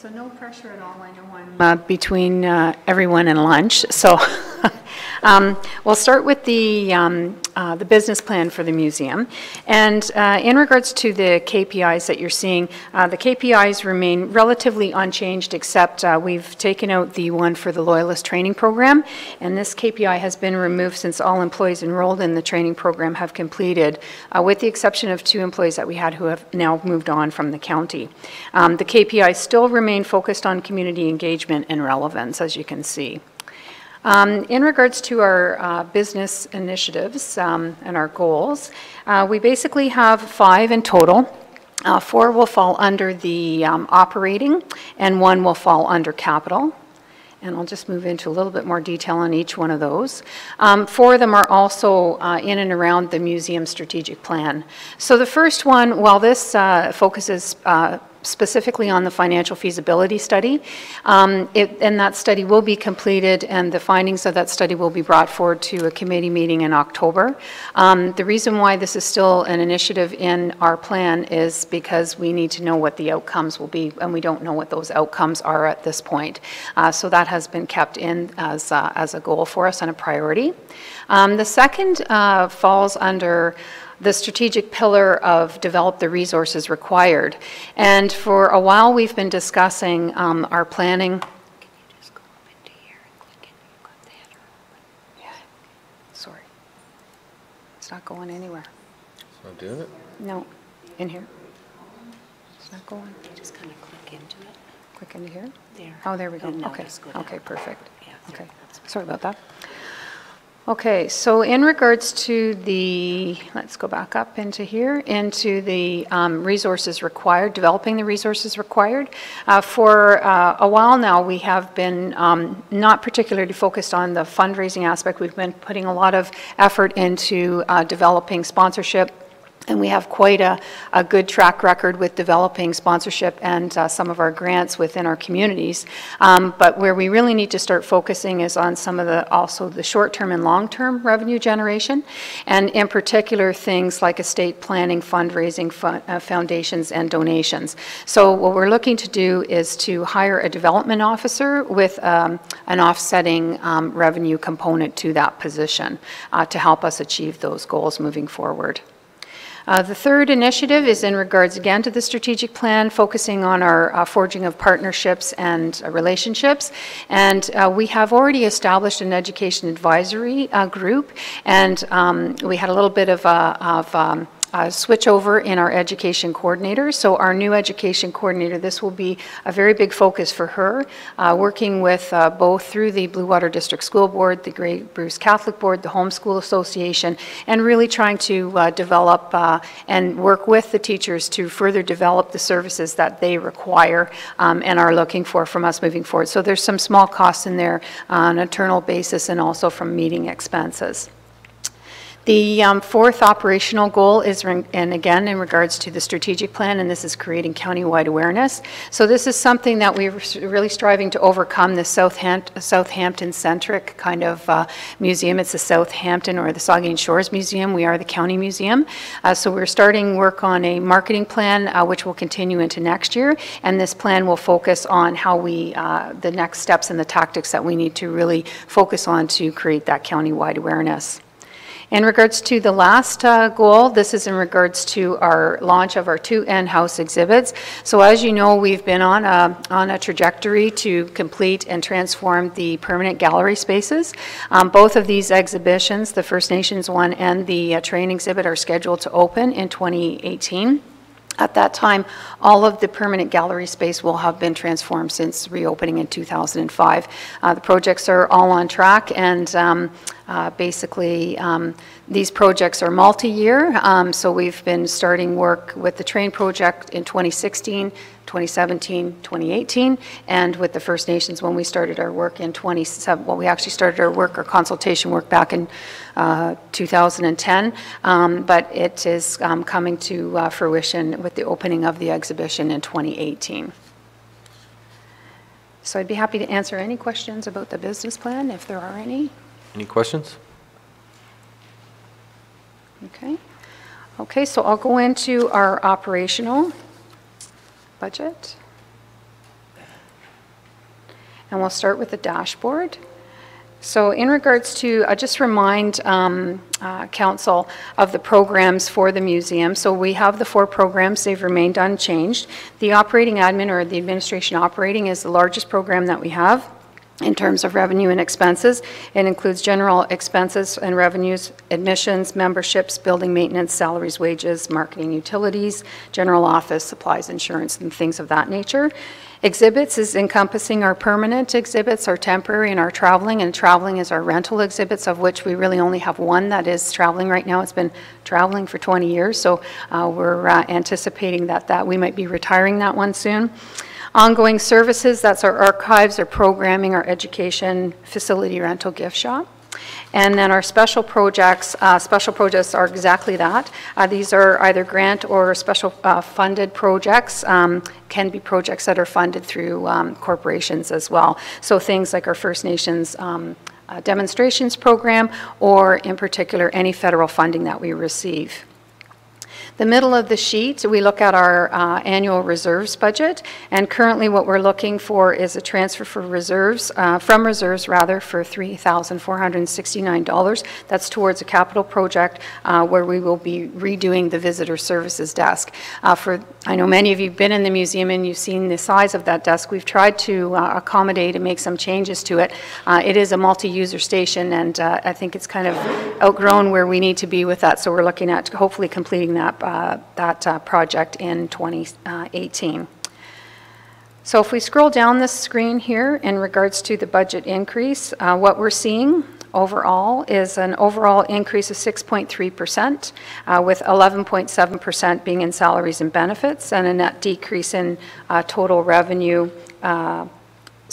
So no pressure at all. I know I'm between everyone and lunch. So we'll start with the business plan for the museum. And in regards to the KPIs that you're seeing, the KPIs remain relatively unchanged, except we've taken out the one for the Loyalist Training Program. And this KPI has been removed since all employees enrolled in the training program have completed, with the exception of 2 employees that we had who have now moved on from the county. The KPIs still remain focused on community engagement and relevance, as you can see. In regards to our business initiatives and our goals, we basically have 5 in total. 4 will fall under the operating, and 1 will fall under capital. And I'll just move into a little bit more detail on each one of those. 4 of them are also in and around the museum strategic plan. So the first one, while this focuses specifically on the financial feasibility study, and that study will be completed, and the findings of that study will be brought forward to a committee meeting in October. The reason why this is still an initiative in our plan is because we need to know what the outcomes will be, and we don't know what those outcomes are at this point. So that has been kept in as a goal for us and a priority. The second falls under the strategic pillar of develop the resources required. And for a while we've been discussing our planning. Can you just go up into here and click it? You've got the header open. Yeah, sorry. It's not going anywhere. It's not doing it? No, in here. It's not going. You just kind of click into it. Click into here? There. Oh, there we go. And Okay, okay, perfect. Yeah, okay, sorry about that. Okay, so in regards to the, let's go back up into here, into the resources required, developing the resources required. For a while now, we have been not particularly focused on the fundraising aspect. We've been putting a lot of effort into developing sponsorship. And we have quite a good track record with developing sponsorship and some of our grants within our communities. But where we really need to start focusing is on some of also the short-term and long-term revenue generation, and in particular things like estate planning, fundraising, foundations, and donations. So what we're looking to do is to hire a development officer with an offsetting revenue component to that position to help us achieve those goals moving forward. The third initiative is in regards again to the strategic plan, focusing on our forging of partnerships and relationships. And we have already established an education advisory group, and we had a little bit of switch over in our education coordinator. So our new education coordinator, this will be a very big focus for her, working with both through the Blue Water District School Board, the Great Bruce Catholic Board, the Homeschool Association, and really trying to develop and work with the teachers to further develop the services that they require and are looking for from us moving forward. So there's some small costs in there on an internal basis and also from meeting expenses. The fourth operational goal is, and again, in regards to the strategic plan, and this is creating countywide awareness. So this is something that we're really striving to overcome, the Southampton-centric kind of museum. It's the Southampton or the Saugeen Shores Museum. We are the county museum. So we're starting work on a marketing plan, which will continue into next year. And this plan will focus on how we, the next steps and the tactics that we need to really focus on to create that countywide awareness. In regards to the last goal, this is in regards to our launch of our 2 in-house exhibits. So as you know, we've been on a trajectory to complete and transform the permanent gallery spaces. Both of these exhibitions, the First Nations one and the train exhibit, are scheduled to open in 2018. At that time, all of the permanent gallery space will have been transformed since reopening in 2005. The projects are all on track, and basically these projects are multi-year. So we've been starting work with the train project in 2016, 2017, 2018, and with the First Nations when we started our work in 2017. Well, we actually started our consultation work back in 2010, but it is coming to fruition with the opening of the exhibition in 2018. So I'd be happy to answer any questions about the business plan, if there are any. Any questions? Okay. Okay, so I'll go into our operational budget. And we'll start with the dashboard. So in regards to, I just remind Council of the programs for the museum. So we have the 4 programs, they've remained unchanged. The operating admin, or the administration operating, is the largest program that we have in terms of revenue and expenses. It includes general expenses and revenues, admissions, memberships, building maintenance, salaries, wages, marketing, utilities, general office, supplies, insurance, and things of that nature. Exhibits is encompassing our permanent exhibits, our temporary, and our traveling. And traveling is our rental exhibits, of which we really only have one that is traveling right now. It's been traveling for 20 years, so we're anticipating that we might be retiring that one soon. Ongoing services, that's our archives, our programming, our education, facility rental, gift shop. And then our special projects are exactly that. These are either grant or special funded projects, can be projects that are funded through corporations as well. So things like our First Nations demonstrations program, or in particular any federal funding that we receive. The middle of the sheet, we look at our annual reserves budget, and currently what we're looking for is a transfer for reserves, from reserves rather, for $3,469. That's towards a capital project where we will be redoing the visitor services desk. I know many of you have been in the museum and you've seen the size of that desk. We've tried to accommodate and make some changes to it. It is a multi-user station, and I think it's kind of outgrown where we need to be with that, so we're looking at hopefully completing that project in 2018. So if we scroll down the screen here in regards to the budget increase, what we're seeing overall is an overall increase of 6.3%, with 11.7% being in salaries and benefits, and a net decrease in total revenue, a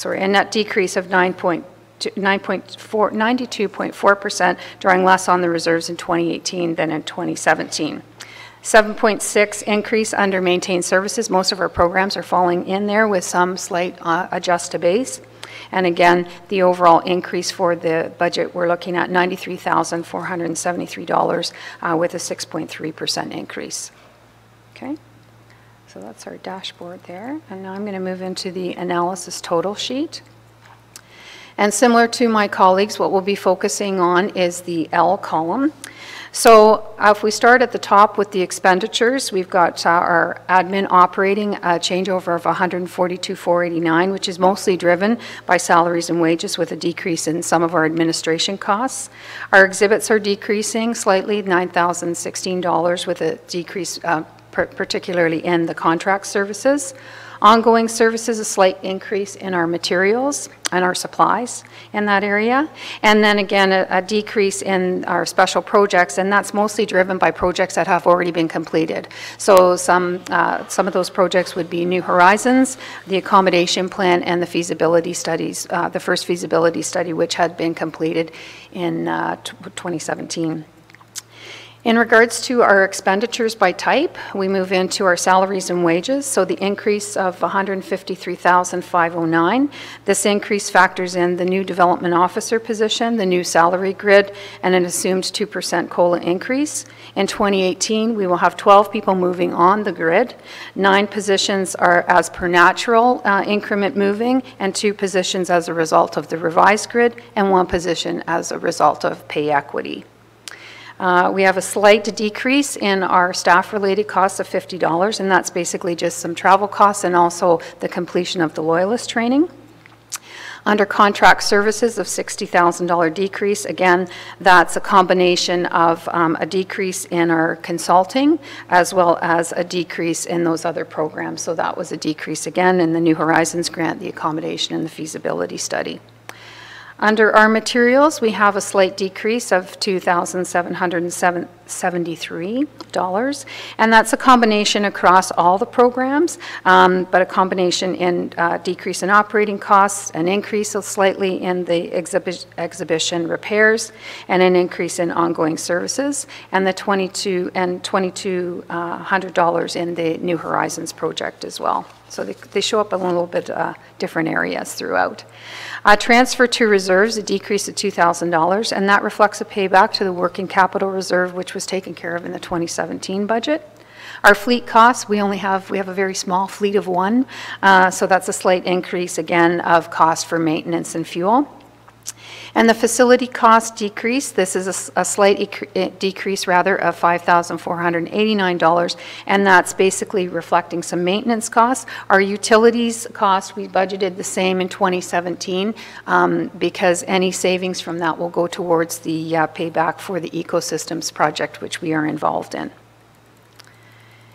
net decrease of 92.4%, drawing less on the reserves in 2018 than in 2017. 7.6 increase under maintained services. Most of our programs are falling in there with some slight adjust to base. And again, the overall increase for the budget, we're looking at $93,473 with a 6.3% increase. Okay, so that's our dashboard there. And now I'm going to move into the analysis total sheet. And similar to my colleagues, what we'll be focusing on is the L column. So if we start at the top with the expenditures, we've got our admin operating changeover of $142,489, which is mostly driven by salaries and wages, with a decrease in some of our administration costs. Our exhibits are decreasing slightly, $9,016, with a decrease particularly in the contract services. Ongoing services, a slight increase in our materials and our supplies in that area. And then again, a decrease in our special projects, and that's mostly driven by projects that have already been completed. So some of those projects would be New Horizons, the accommodation plan, and the feasibility studies, the first feasibility study, which had been completed in 2017. In regards to our expenditures by type, we move into our salaries and wages. So the increase of $153,509. This increase factors in the new development officer position, the new salary grid, and an assumed 2% COLA increase. In 2018, we will have 12 people moving on the grid. 9 positions are as per natural increment moving, and 2 positions as a result of the revised grid, and 1 position as a result of pay equity. We have a slight decrease in our staff-related costs of $50, and that's basically just some travel costs and also the completion of the Loyalist training. Under contract services of $60,000 decrease, again, that's a combination of a decrease in our consulting as well as a decrease in those other programs. So that was a decrease again in the New Horizons grant, the accommodation, and the feasibility study. Under our materials, we have a slight decrease of $2,773, and that's a combination across all the programs, but a combination in decrease in operating costs, an increase slightly in the exhibition repairs, and an increase in ongoing services, and the $2,200 in the New Horizons project as well. So they show up in a little bit different areas throughout. Transfer to reserves, a decrease of $2,000, and that reflects a payback to the working capital reserve, which was taken care of in the 2017 budget. Our fleet costs, we have a very small fleet of one, so that's a slight increase again of cost for maintenance and fuel. And the facility cost decrease, this is a slight decrease rather of $5,489, and that's basically reflecting some maintenance costs. Our utilities cost, we budgeted the same in 2017 because any savings from that will go towards the payback for the ecosystems project which we are involved in.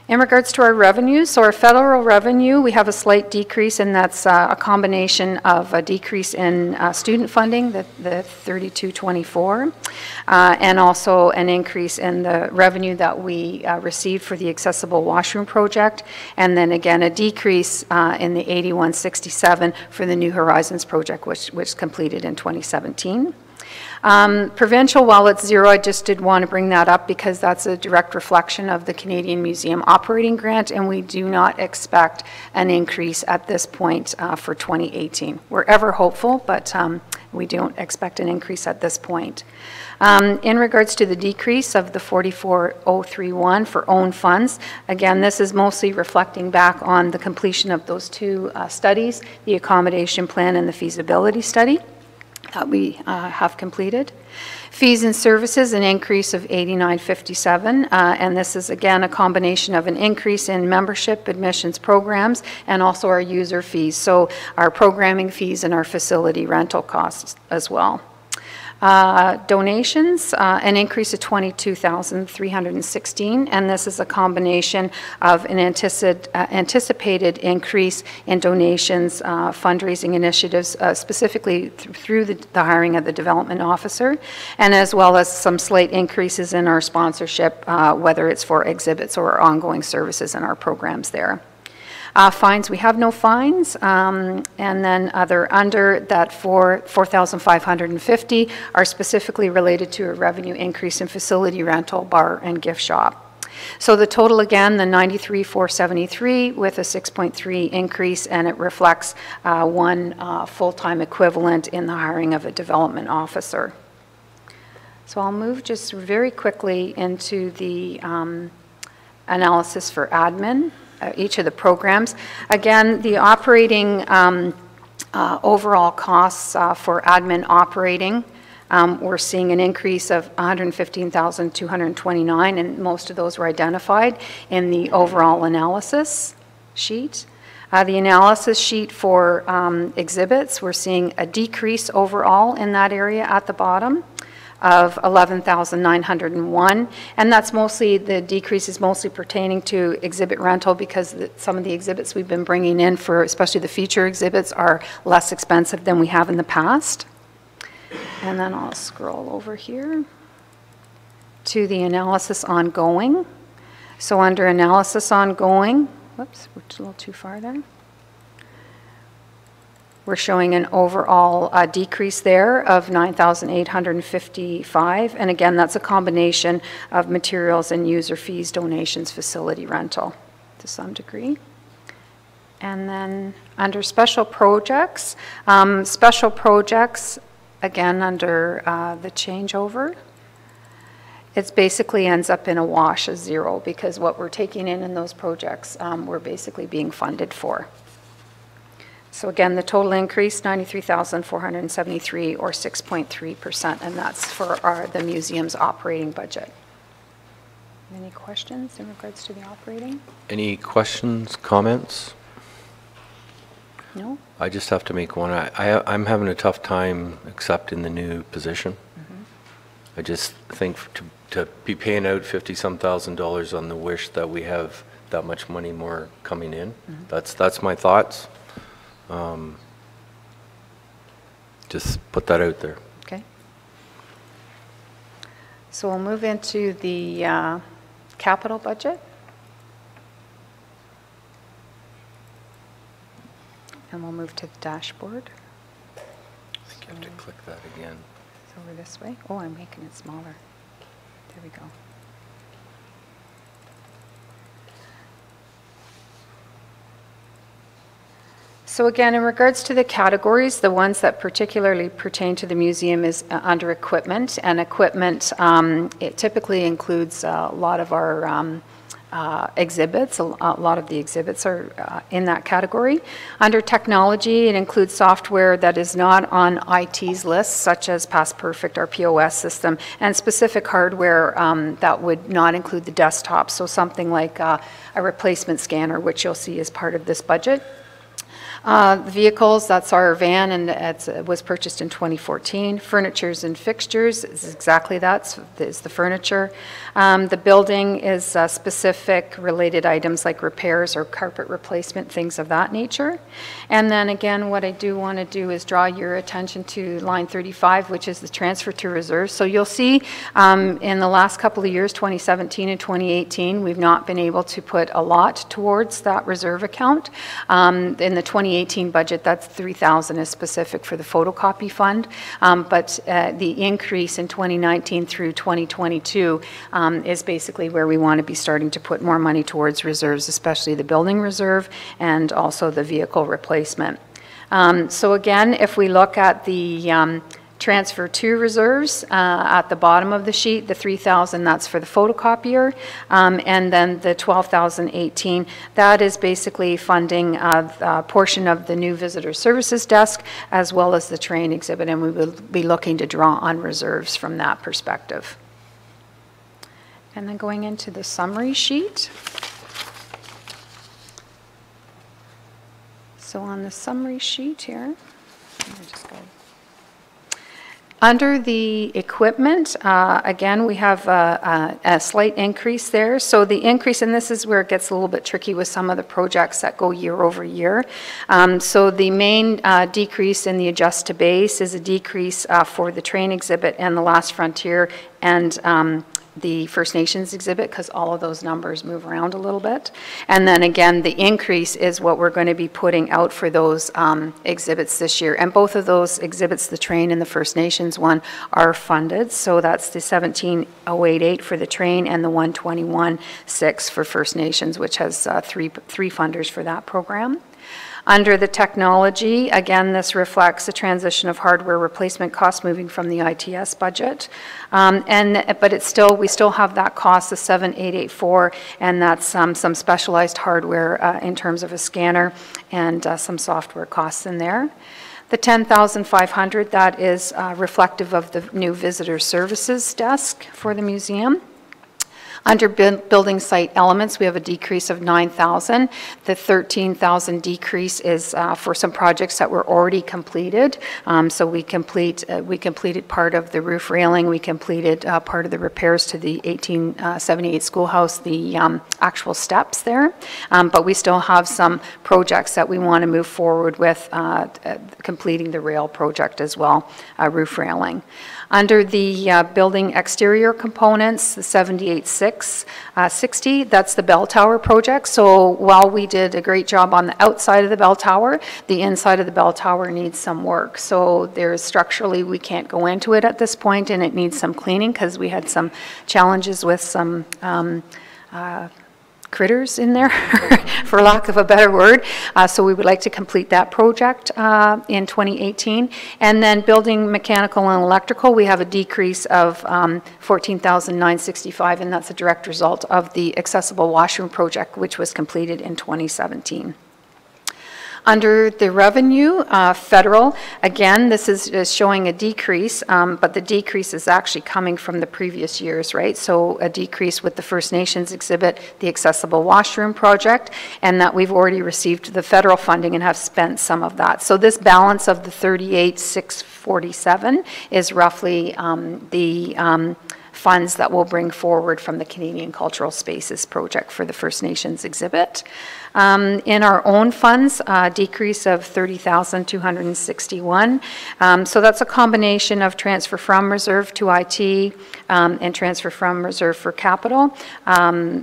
In regards to our revenues, so our federal revenue, we have a slight decrease, and that's a combination of a decrease in student funding, the 3224, and also an increase in the revenue that we received for the accessible washroom project, and then again a decrease in the 8167 for the New Horizons project, which completed in 2017. Provincial, while it's zero, I just did want to bring that up because that's a direct reflection of the Canadian Museum operating grant, and we do not expect an increase at this point for 2018. We're ever hopeful, but we don't expect an increase at this point. In regards to the decrease of the 44,031 for own funds, again, this is mostly reflecting back on the completion of those two studies, the accommodation plan and the feasibility study that we have completed. Fees and services, an increase of 8957, and this is again a combination of an increase in membership admissions programs and also our user fees, so our programming fees and our facility rental costs as well. Donations, an increase of 22,316, and this is a combination of an anticipated increase in donations, fundraising initiatives, specifically through the hiring of the development officer, and as well as some slight increases in our sponsorship, whether it's for exhibits or ongoing services in our programs there. Fines, we have no fines, and then under that 4,550 are specifically related to a revenue increase in facility rental, bar, and gift shop. So the total again, the 93,473 with a 6.3 increase, and it reflects one full-time equivalent in the hiring of a development officer. So I'll move just very quickly into the analysis for admin. Each of the programs. Again, the operating overall costs for admin operating, we're seeing an increase of 115,229, and most of those were identified in the overall analysis sheet. The analysis sheet for exhibits, we're seeing a decrease overall in that area at the bottom of 11,901, and that's mostly, the decrease is mostly pertaining to exhibit rental because some of the exhibits we've been bringing in for, especially the feature exhibits, are less expensive than we have in the past. And then I'll scroll over here to the analysis ongoing. So under analysis ongoing, whoops, we're a little too far there. We're showing an overall decrease there of 9,855, and again, that's a combination of materials and user fees, donations, facility rental to some degree. And then under special projects, again under the changeover, it basically ends up in a wash of zero because what we're taking in those projects we're basically being funded for. So again, the total increase, 93,473 or 6.3%, and that's for the museum's operating budget. Any questions in regards to the operating? Any questions, comments? No? I just have to make one. I'm having a tough time accepting the new position. I just think to be paying out $50-some thousand on the wish that we have that much money more coming in. That's my thoughts. Just put that out there. Okay. So we'll move into the capital budget. And we'll move to the dashboard. I think you have to click that again. It's over this way. Oh, I'm making it smaller. There we go. So again, in regards to the categories, the ones that particularly pertain to the museum is under equipment, and equipment, it typically includes a lot of our exhibits. A lot of the exhibits are in that category. Under technology, it includes software that is not on IT's list, such as PassPerfect, our POS system, and specific hardware that would not include the desktop. So something like a replacement scanner, which you'll see as part of this budget. Vehicles, that's our van, and it was purchased in 2014. Furnitures and fixtures is exactly that, is the furniture. The building is specific related items like repairs or carpet replacement, things of that nature. And then again, what I do want to do is draw your attention to line 35, which is the transfer to reserves. So you'll see in the last couple of years, 2017 and 2018, we've not been able to put a lot towards that reserve account. In the 2018 budget, that's $3,000 is specific for the photocopy fund, but the increase in 2019 through 2022 is basically where we want to be starting to put more money towards reserves, especially the building reserve and also the vehicle replacement. So again, if we look at the transfer to reserves at the bottom of the sheet, the $3,000, that's for the photocopier, and then the $12,018, that is basically funding a portion of the new visitor services desk as well as the train exhibit, and we will be looking to draw on reserves from that perspective. And then going into the summary sheet. So on the summary sheet here, let me just go. Under the equipment, again, we have a slight increase there. So the increase, and this is where it gets a little bit tricky with some of the projects that go year over year. So the main decrease in the adjust to base is a decrease for the train exhibit and the Last Frontier and the First Nations exhibit, because all of those numbers move around a little bit. And then again, the increase is what we're going to be putting out for those exhibits this year. And both of those exhibits, the train and the First Nations one, are funded. So that's the 17,088 for the train and the 121,6 for First Nations, which has three funders for that program. Under the technology, again, this reflects the transition of hardware replacement costs moving from the ITS budget. But it's still, we still have that cost of 7,884, and that's some specialized hardware in terms of a scanner and some software costs in there. The 10,500, that is reflective of the new visitor services desk for the museum. Under building site elements, we have a decrease of 9,000. The 13,000 decrease is for some projects that were already completed. So we completed part of the roof railing. We completed part of the repairs to the 1878 schoolhouse, the actual steps there. But we still have some projects that we want to move forward with, completing the rail project as well, roof railing. Under the building exterior components, the 78,660, that's the bell tower project. So while we did a great job on the outside of the bell tower, the inside of the bell tower needs some work. So there's structurally, we can't go into it at this point, and it needs some cleaning because we had some challenges with some critters in there, for lack of a better word. So we would like to complete that project in 2018. And then building mechanical and electrical, we have a decrease of 14,965, and that's a direct result of the accessible washroom project, which was completed in 2017. Under the revenue, federal, again, this is showing a decrease, but the decrease is actually coming from the previous years, right? So a decrease with the First Nations exhibit, the accessible washroom project, and that we've already received the federal funding and have spent some of that. So this balance of the 38,647 is roughly the funds that we'll bring forward from the Canadian Cultural Spaces project for the First Nations exhibit. In our own funds, decrease of 30,261. So that's a combination of transfer from reserve to IT and transfer from reserve for capital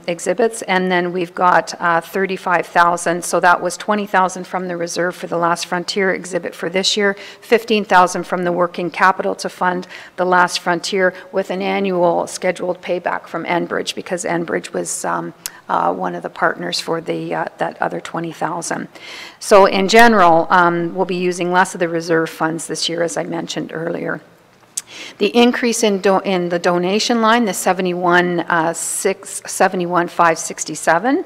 exhibits. And then we've got 35,000. So that was 20,000 from the reserve for the Last Frontier exhibit for this year, 15,000 from the working capital to fund the Last Frontier with an annual scheduled payback from Enbridge, because Enbridge was one of the partners for the that other 20,000. So in general, we'll be using less of the reserve funds this year, as I mentioned earlier. The increase in the donation line, the 71,567.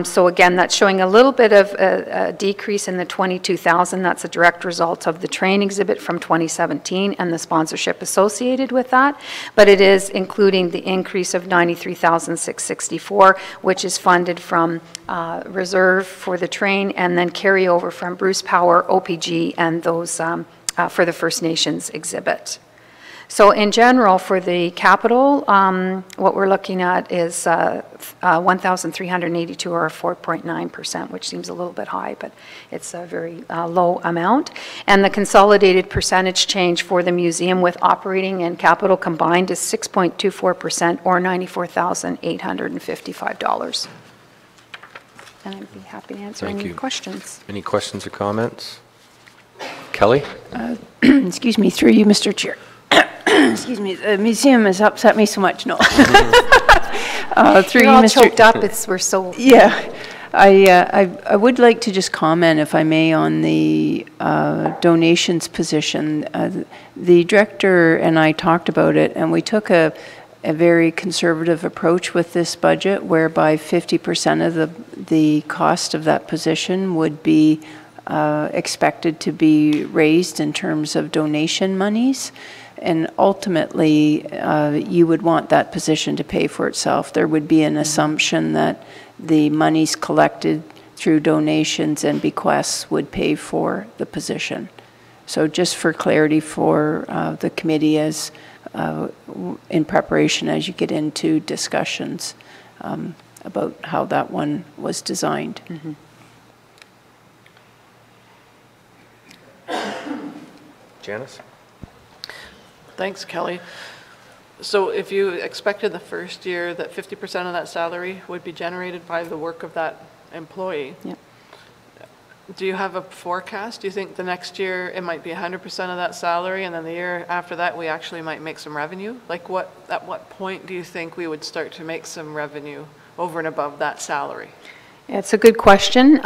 So again, that's showing a little bit of a decrease in the 22,000. That's a direct result of the train exhibit from 2017 and the sponsorship associated with that. But it is including the increase of 93,664, which is funded from reserve for the train and then carryover from Bruce Power, OPG, and those for the First Nations exhibit. So in general, for the capital, what we're looking at is 1,382 or 4.9%, which seems a little bit high, but it's a very low amount. And the consolidated percentage change for the museum with operating and capital combined is 6.24% or $94,855. And I'd be happy to answer any questions. Any questions or comments? Kelly? Excuse me, through you, Mr. Chair. Excuse me, the museum has upset me so much. No. Through you, Mr. Choked up. We're so. Yeah, I would like to just comment, if I may, on the donations position. The director and I talked about it, and we took a very conservative approach with this budget, whereby 50% of the cost of that position would be expected to be raised in terms of donation monies. And ultimately, you would want that position to pay for itself. There would be an assumption that the monies collected through donations and bequests would pay for the position. So just for clarity for the committee as in preparation as you get into discussions about how that one was designed. Mm-hmm. Janice? Thanks, Kelly. So if you expected the first year that 50% of that salary would be generated by the work of that employee, Yep. Do you have a forecast? Do you think the next year it might be 100% of that salary, and then the year after that we actually might make some revenue? Like at what point do you think we would start to make some revenue over and above that salary? It's a good question.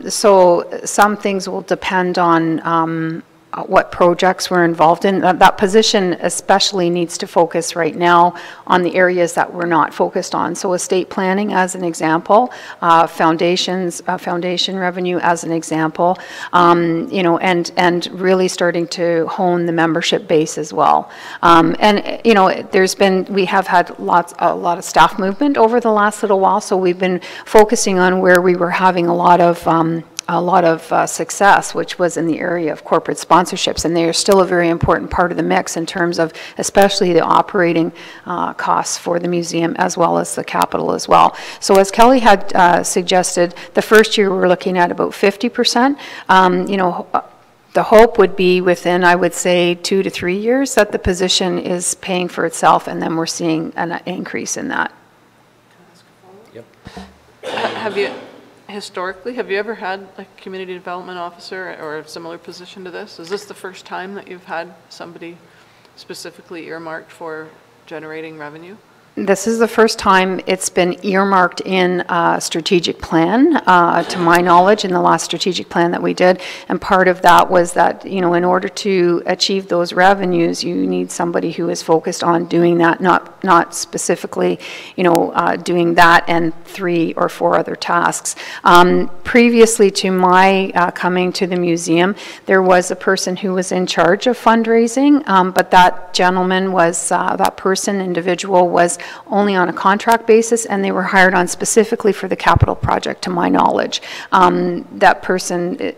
So some things will depend on what projects we're involved in. That position especially needs to focus right now on the areas that we're not focused on. So estate planning as an example, foundation revenue as an example, you know, and really starting to hone the membership base as well. And you know, we have had a lot of staff movement over the last little while, so we've been focusing on where we were having a lot of success, which was in the area of corporate sponsorships, and they are still a very important part of the mix in terms of especially the operating costs for the museum as well as the capital as well. So as Kelly had suggested, the first year we're looking at about 50%. You know, the hope would be within, I would say, 2 to 3 years that the position is paying for itself, and then we're seeing an increase in that. Yep. Historically, have you ever had a community development officer or a similar position to this? Is this the first time that you've had somebody specifically earmarked for generating revenue? This is the first time it's been earmarked in a strategic plan, to my knowledge, in the last strategic plan that we did. And part of that was that, you know, in order to achieve those revenues, you need somebody who is focused on doing that, not specifically, you know, doing that and 3 or 4 other tasks. Previously to my coming to the museum, there was a person who was in charge of fundraising, but that gentleman was, individual was only on a contract basis, and they were hired on specifically for the capital project, to my knowledge. That person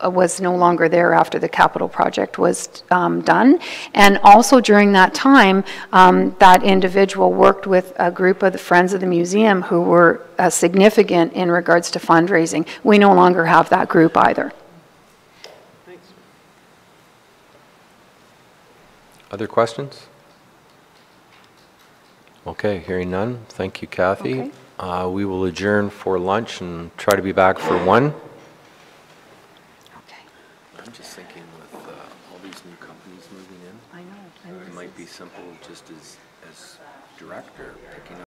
was no longer there after the capital project was done. And also during that time, that individual worked with a group of the Friends of the Museum who were significant in regards to fundraising. We no longer have that group either. Thanks. Other questions? Okay, hearing none. Thank you, Kathy. Okay. We will adjourn for lunch and try to be back for 1. Okay. I'm just thinking with all these new companies moving in, I know. it might be simple just as director picking up